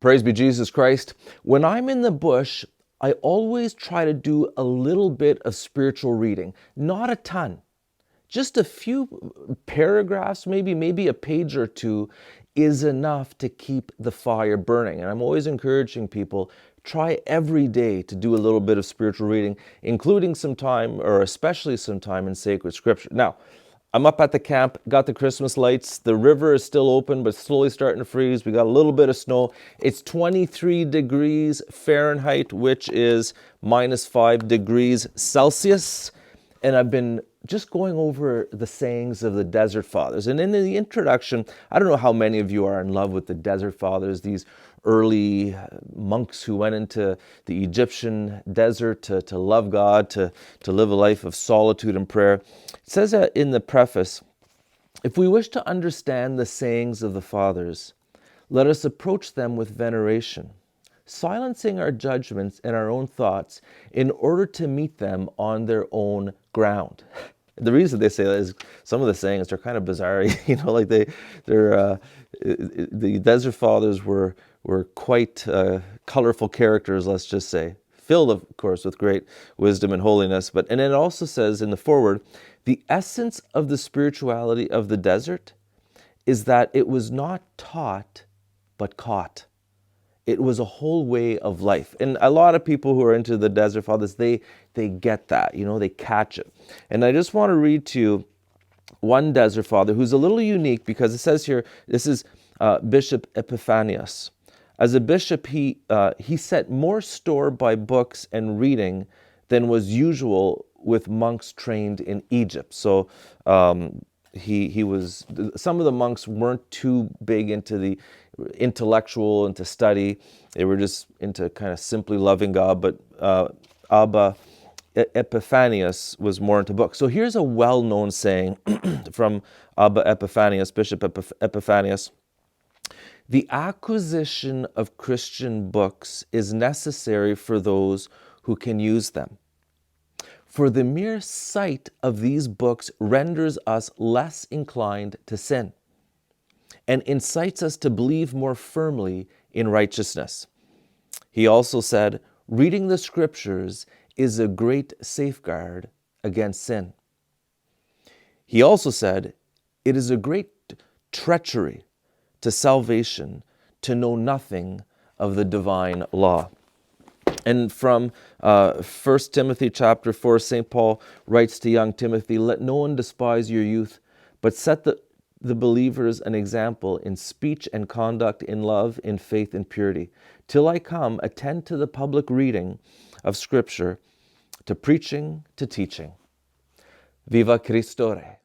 Praise be Jesus Christ. When I'm in the bush, I always try to do a little bit of spiritual reading. Not a ton. Just a few paragraphs, maybe a page or two is enough to keep the fire burning. And I'm always encouraging people, try every day to do a little bit of spiritual reading, including some time, or especially some time in sacred scripture. Now, I'm up at the camp, got the Christmas lights. The river is still open, but slowly starting to freeze. We got a little bit of snow. It's 23 degrees Fahrenheit, which is -5 degrees Celsius. And I've been just going over the sayings of the Desert Fathers. And in the introduction, I don't know how many of you are in love with the Desert Fathers, these early monks who went into the Egyptian desert to love God, to live a life of solitude and prayer. It says in the preface, if we wish to understand the sayings of the Fathers, let us approach them with veneration, silencing our judgments and our own thoughts in order to meet them on their own ground. The reason they say that is some of the sayings are kind of bizarre. Like the Desert Fathers were quite colorful characters, let's just say, filled, of course, with great wisdom and holiness. And it also says in the foreword, the essence of the spirituality of the desert is that it was not taught, but caught. It was a whole way of life. And a lot of people who are into the Desert Fathers, they get that, they catch it. And I just want to read to you one Desert Father who's a little unique, because it says here, this is Bishop Epiphanius. As a bishop, he set more store by books and reading than was usual with monks trained in Egypt. So he was, some of the monks weren't too big into the intellectual, into study. They were just into kind of simply loving God. But Abba Epiphanius was more into books. So here's a well-known saying from Abba Epiphanius, Bishop Epiphanius. The acquisition of Christian books is necessary for those who can use them. For the mere sight of these books renders us less inclined to sin and incites us to believe more firmly in righteousness. He also said, reading the scriptures is a great safeguard against sin. He also said, it is a great treachery to salvation to know nothing of the divine law. And from 1 Timothy chapter 4, St. Paul writes to young Timothy, let no one despise your youth, but set the believers an example in speech and conduct, in love, in faith, and purity. Till I come, attend to the public reading of Scripture, to preaching, to teaching. Viva Christo Re.